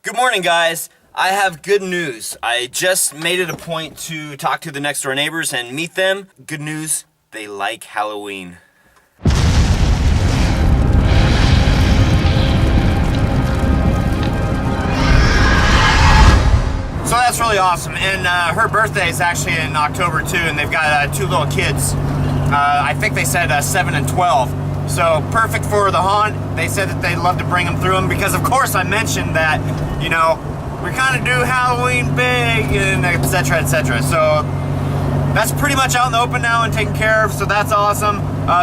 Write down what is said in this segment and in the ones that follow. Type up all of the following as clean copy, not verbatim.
Good morning, guys. I have good news. I just made it a point to talk to the next door neighbors and meet them. Good news, they like Halloween. So that's really awesome. And her birthday is actually in October too, and they've got 2 little kids. I think they said 7 and 12. So perfect for the haunt. They said that they'd love to bring them through them because of course I mentioned that, you know, we kind of do Halloween big and etc. etc. So that's pretty much out in the open now and taken care of, so that's awesome.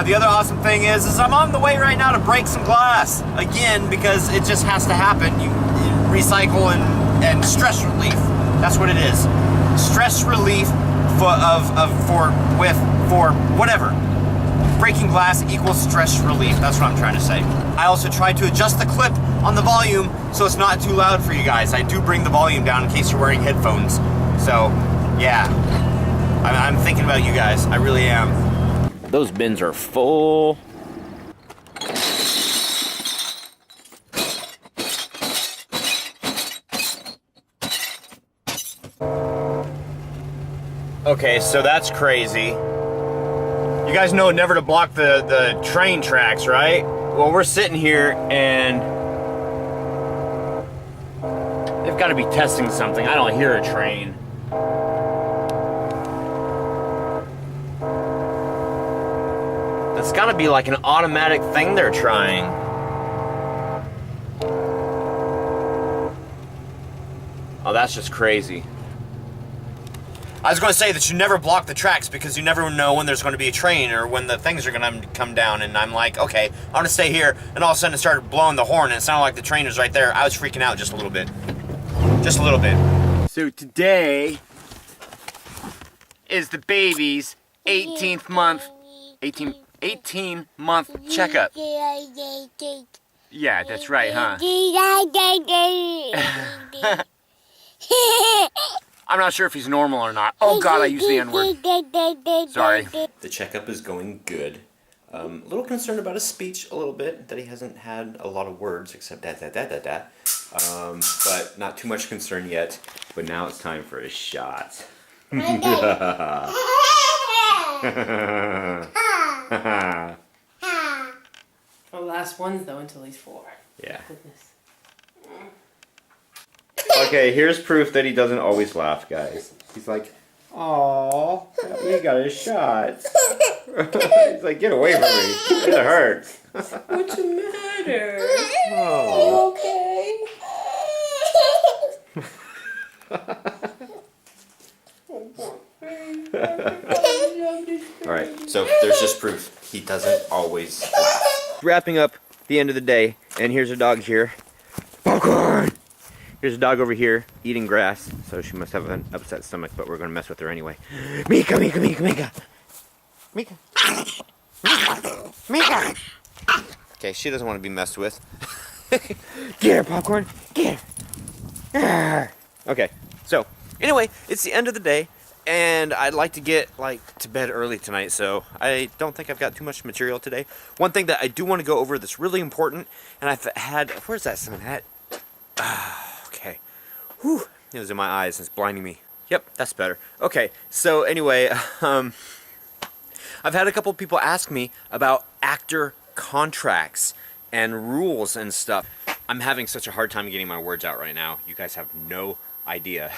The other awesome thing is I'm on the way right now to break some glass again because it just has to happen. You recycle and stress relief. That's what it is. Stress relief for whatever. Breaking glass equals stress relief. That's what I'm trying to say. I also tried to adjust the clip on the volume so it's not too loud for you guys. I do bring the volume down in case you're wearing headphones. So, yeah. I'm thinking about you guys. I really am. Those bins are full. Okay, so that's crazy. You guys know never to block the train tracks, right? Well, we're sitting here and they've got to be testing something. I don't hear a train. That's got to be like an automatic thing they're trying. Oh, that's just crazy. I was going to say that you never block the tracks because you never know when there's going to be a train or when the things are going to come down, and I'm like, okay, I'm going to stay here, and all of a sudden it started blowing the horn and it sounded like the train was right there. I was freaking out just a little bit. Just a little bit. So today is the baby's 18th month, 18 month checkup. Yeah, that's right, huh? I'm not sure if he's normal or not. Oh God, I used the N-word. Sorry. The checkup is going good. A little concerned about his speech a little bit, that he hasn't had a lot of words except da. But not too much concern yet. But now it's time for his shot. Well, last one's though until he's 4. Yeah. Goodness. Okay, here's proof that he doesn't always laugh, guys. He's like, "Aw, he got a shot." He's like, "Get away from me. It hurts." What's the matter? Oh. You okay? Alright, so there's just proof. He doesn't always laugh. Wrapping up the end of the day, and here's a dog here. Popcorn! Here's a dog over here eating grass, so she must have an upset stomach, but we're gonna mess with her anyway. Mika, Mika, Mika, Mika! Mika! Mika! Okay, she doesn't want to be messed with. Get her, Popcorn! Get her! Okay, so, anyway, it's the end of the day, and I'd like to get, to bed early tonight, so I don't think I've got too much material today. One thing that I do want to go over that's really important, and I've had... Where's that sun at? Okay. Whew. It was in my eyes. It's blinding me. Yep, that's better. Okay, so anyway, I've had a couple people ask me about actor contracts and rules and stuff. I'm having such a hard time getting my words out right now. You guys have no idea.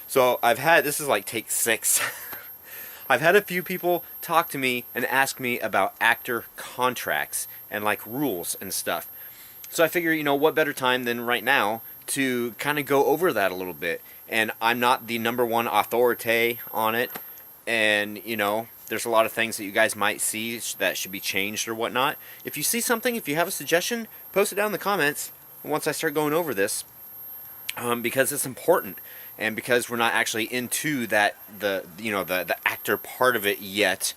So I've had, this is like take 6. I've had a few people talk to me and ask me about actor contracts and rules and stuff. So I figure, you know, what better time than right now to kind of go over that a little bit. And I'm not the #1 authority on it. And, you know, there's a lot of things that you guys might see that should be changed or whatnot. If you see something, if you have a suggestion, post it down in the comments once I start going over this. Because it's important. And because we're not actually into that, the actor part of it yet,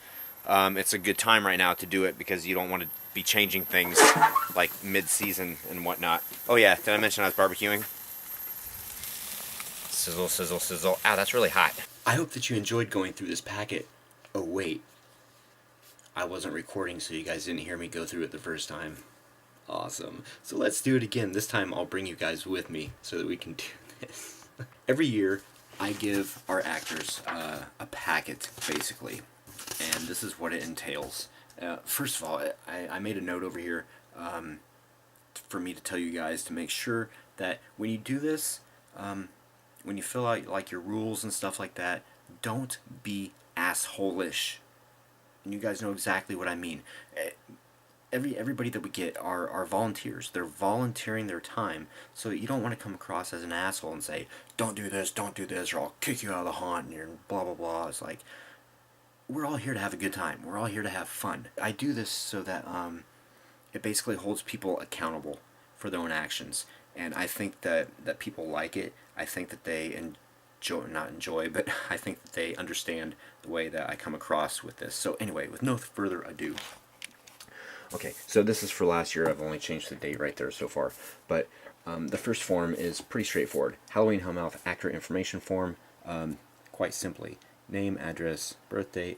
it's a good time right now to do it because you don't want to be changing things like mid-season and whatnot. Oh yeah, did I mention I was barbecuing? Sizzle, sizzle, sizzle. Ow, that's really hot. I hope that you enjoyed going through this packet. Oh wait, I wasn't recording so you guys didn't hear me go through it the first time. Awesome. So let's do it again. This time I'll bring you guys with me so that we can do this. Every year I give our actors a packet, basically. And this is what it entails. First of all, I made a note over here for me to tell you guys to make sure that when you do this, when you fill out like your rules and stuff like that, don't be asshole-ish. And you guys know exactly what I mean. Everybody that we get are volunteers. They're volunteering their time, so you don't want to come across as an asshole and say, don't do this, or I'll kick you out of the haunt, and you're blah blah blah. It's like, we're all here to have a good time. We're all here to have fun. I do this so that it basically holds people accountable for their own actions, and I think that people like it. I think that they not enjoy, but I think that they understand the way that I come across with this. So anyway, with no further ado. Okay, so this is for last year. I've only changed the date right there so far. But the first form is pretty straightforward. HalloweenHellmouth actor information form. Quite simply, name, address, birthday,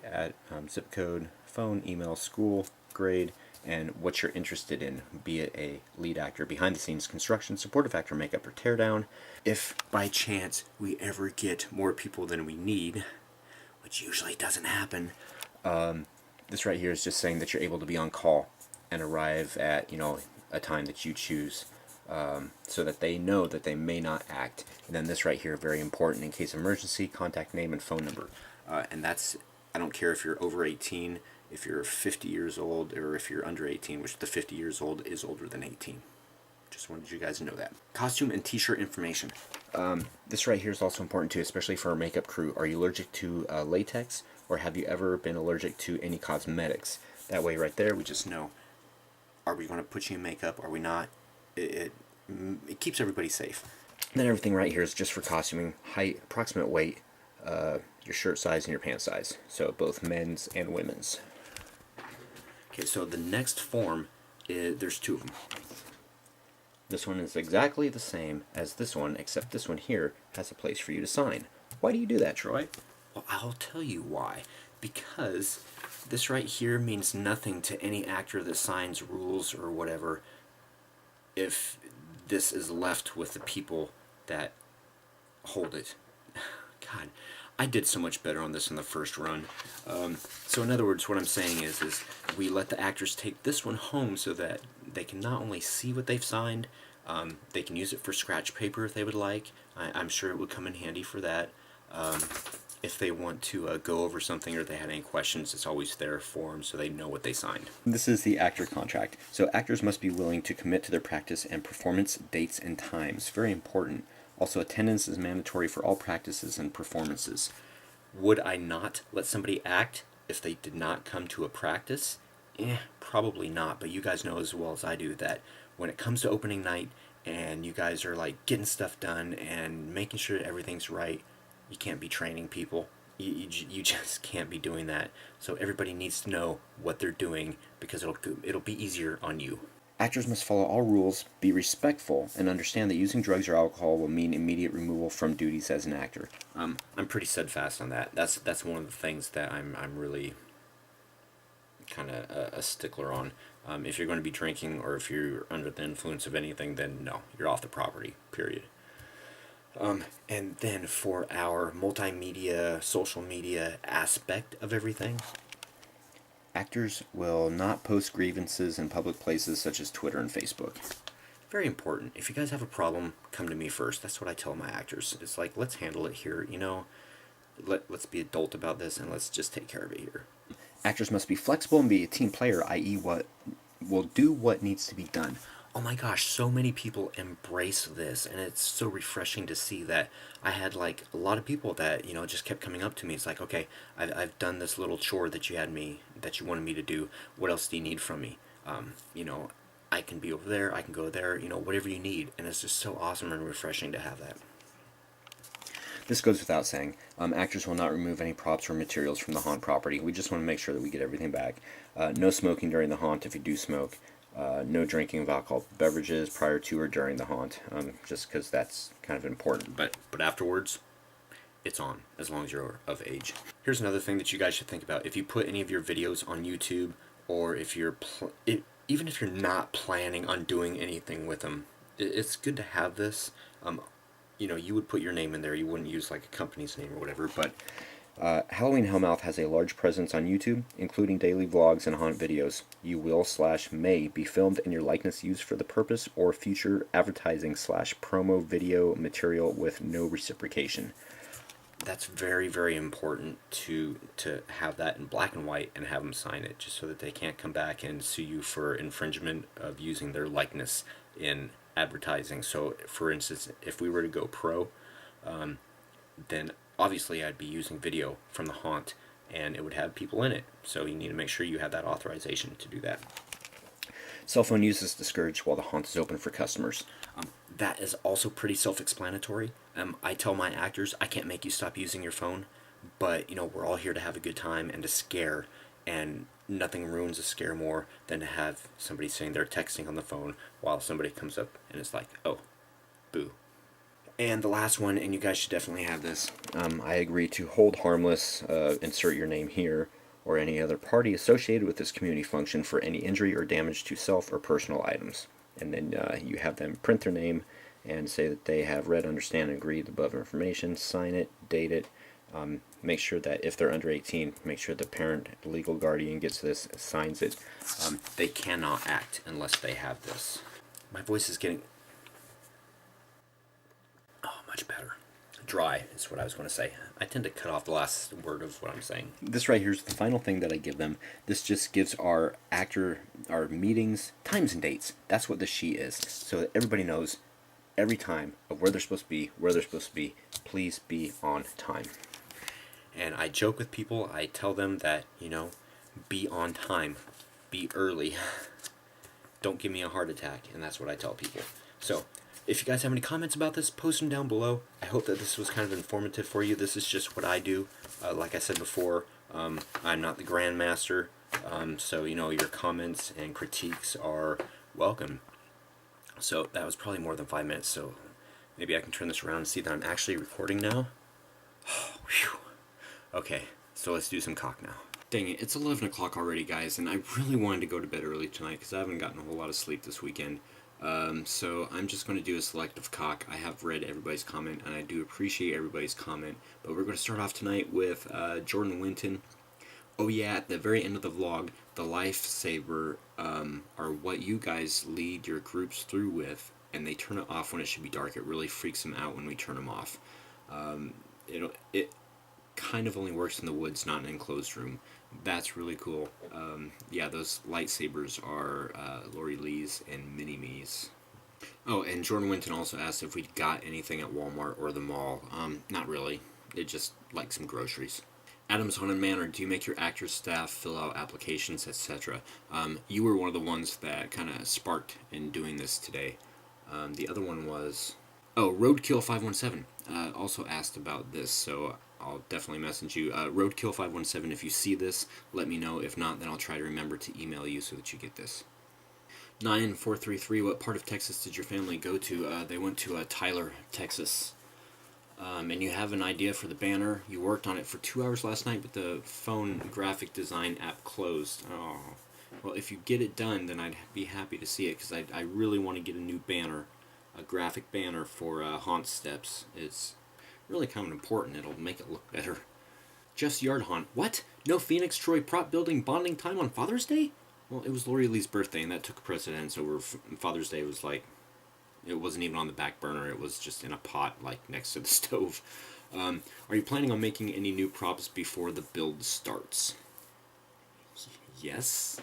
zip code, phone, email, school, grade, and what you're interested in, be it a lead actor, behind the scenes, construction, supportive actor, makeup, or teardown. If by chance we ever get more people than we need, which usually doesn't happen, this right here is just saying that you're able to be on call and arrive at, you know, a time that you choose, so that they know that they may not act. And then this right here, very important, in case of emergency, contact name and phone number. And that's, I don't care if you're over 18, if you're 50 years old, or if you're under 18, which the 50 years old is older than 18. Just wanted you guys to know that. Costume and t-shirt information. This right here is also important too, especially for our makeup crew. Are you allergic to latex, or have you ever been allergic to any cosmetics? That way right there we just know, are we going to put you in makeup, are we not? It keeps everybody safe. And then everything right here is just for costuming: height, approximate weight, your shirt size, and your pant size. So both men's and women's. Okay, so the next form, there's two of them. This one is exactly the same as this one, except this one here has a place for you to sign. Why do you do that, Troy? Well, I'll tell you why. Because this right here means nothing to any actor that signs rules or whatever if this is left with the people that hold it. God, I did so much better on this in the first run. So in other words, what I'm saying is we let the actors take this one home so that they can not only see what they've signed, they can use it for scratch paper if they would like. I'm sure it would come in handy for that. If they want to go over something or they have any questions, it's always there for them so they know what they signed. This is the actor contract. So actors must be willing to commit to their practice and performance dates and times. Very important. Also, attendance is mandatory for all practices and performances. Would I not let somebody act if they did not come to a practice? Probably not, but you guys know as well as I do that when it comes to opening night and you guys are like getting stuff done and making sure everything's right, you can't be training people. You just can't be doing that. So everybody needs to know what they're doing because it'll be easier on you. Actors must follow all rules, be respectful, and understand that using drugs or alcohol will mean immediate removal from duties as an actor. I'm pretty steadfast on that. That's one of the things that I'm really kind of a stickler on. If you're going to be drinking or if you're under the influence of anything, then no, you're off the property, period. And then for our multimedia, social media aspect of everything, actors will not post grievances in public places such as Twitter and Facebook. Very important. If you guys have a problem, come to me first. That's what I tell my actors. It's like, let's handle it here, you know. Let's be adult about this and let's just take care of it here. Actors must be flexible and be a team player, i.e. what will do what needs to be done. Oh my gosh, so many people embrace this, and it's so refreshing to see that. I had like a lot of people that, you know, just kept coming up to me. It's like, okay, I've done this little chore that you wanted me to do. What else do you need from me? You know, I can be over there, I can go there, you know, whatever you need. And it's just so awesome and refreshing to have that. This goes without saying. Actors will not remove any props or materials from the haunt property. We just want to make sure that we get everything back. No smoking during the haunt if you do smoke. No drinking of alcohol beverages prior to or during the haunt, just because that's kind of important. But afterwards, it's on, as long as you're of age. Here's another thing that you guys should think about. If you put any of your videos on YouTube, or if you're even if you're not planning on doing anything with them, it's good to have this. You know, you would put your name in there. You wouldn't use like a company's name or whatever, but Halloween Hellmouth has a large presence on YouTube, including daily vlogs and haunt videos. You will/may be filmed and your likeness used for the purpose or future advertising/promo video material with no reciprocation. That's very, very important to have that in black and white and have them sign it, just so that they can't come back and sue you for infringement of using their likeness in advertising. So, for instance, if we were to go pro, then obviously I'd be using video from the haunt and it would have people in it. So you need to make sure you have that authorization to do that. Cell phone use is discouraged while the haunt is open for customers. That is also pretty self-explanatory. I tell my actors, I can't make you stop using your phone, but you know, we're all here to have a good time and to scare, and nothing ruins a scare more than to have somebody sitting there texting on the phone while somebody comes up and it's like, oh, boo. And the last one, and you guys should definitely have this, I agree to hold harmless, insert your name here, or any other party associated with this community function for any injury or damage to self or personal items. And then you have them print their name and say that they have read, understand, and agree the above information, sign it, date it. Make sure that if they're under 18, make sure the parent, legal guardian gets this, signs it. They cannot act unless they have this. My voice is getting much better. Dry is what I was going to say. I tend to cut off the last word of what I'm saying. This right here is the final thing that I give them. This just gives our meetings times and dates. That's what the sheet is. So that everybody knows every time of where they're supposed to be, where they're supposed to be. Please be on time. And I joke with people. I tell them that, you know, be on time. Be early. Don't give me a heart attack. And that's what I tell people. So, if you guys have any comments about this, post them down below. I hope that this was kind of informative for you. This is just what I do. Like I said before, I'm not the Grandmaster, so you know, your comments and critiques are welcome. So that was probably more than 5 minutes, so maybe I can turn this around and see that I'm actually recording now. Whew. Okay, so let's do some cock now. Dang it, it's 11 o'clock already, guys, and I really wanted to go to bed early tonight because I haven't gotten a whole lot of sleep this weekend. So I'm just going to do a selective cock. I have read everybody's comment, and I do appreciate everybody's comment, but we're going to start off tonight with Jordan Winton. Oh yeah, at the very end of the vlog, the lifesaver are what you guys lead your groups through with, and they turn it off when it should be dark. It really freaks them out when we turn them off. It kind of only works in the woods, not in an enclosed room. That's really cool. Yeah, those lightsabers are Lori Lee's and Mini-Me's. Oh, and Jordan Winton also asked if we got anything at Walmart or the mall. Not really. It just like some groceries. Adam's Haunted Manor, do you make your actors staff fill out applications, etc.? You were one of the ones that kind of sparked in doing this today. The other one was... Oh, Roadkill517 also asked about this, so I'll definitely message you. Roadkill517, if you see this, let me know. If not, then I'll try to remember to email you so that you get this. 9433, what part of Texas did your family go to? They went to Tyler, Texas. And you have an idea for the banner. You worked on it for 2 hours last night, but the phone graphic design app closed. Oh, well, if you get it done, then I'd be happy to see it, because I really want to get a new banner, a graphic banner for Haunt Steps. It's really kind of important. It'll make it look better. Just Yard Haunt. What? No Phoenix Troy prop building bonding time on Father's Day? Well, it was Lori Lee's birthday, and that took precedence over Father's Day. Was like, it wasn't even on the back burner. It was just in a pot, like, next to the stove. Are you planning on making any new props before the build starts? Yes.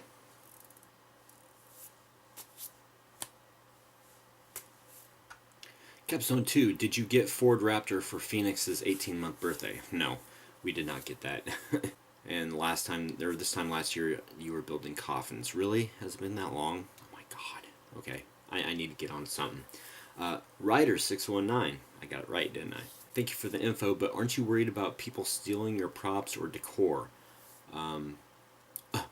Capstone 2, did you get Ford Raptor for Phoenix's 18-month birthday? No, we did not get that. And this time last year, you were building coffins. Really? Has it been that long? Oh my god. Okay, I need to get on something. Ryder619, I got it right, didn't I? Thank you for the info, but aren't you worried about people stealing your props or decor?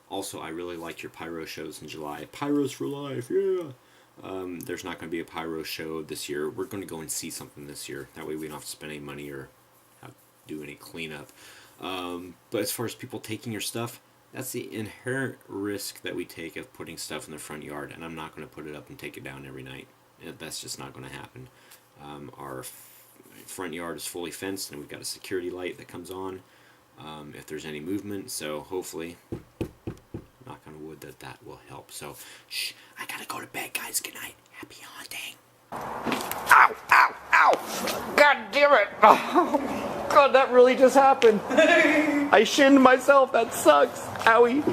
Also, I really liked your pyro shows in July. Pyros for life, yeah! There's not going to be a pyro show this year. We're going to go and see something this year. That way we don't have to spend any money or do any cleanup. But as far as people taking your stuff, That's the inherent risk that we take of putting stuff in the front yard, and I'm not going to put it up and take it down every night. That's just not going to happen. Our front yard is fully fenced, and we've got a security light that comes on if there's any movement, so hopefully, knock on wood, that will help. So, shh, I gotta go to bed, guys. Good night. Happy haunting. Ow, ow, ow! God damn it! Oh, God, that really just happened. I shinned myself. That sucks. Owie.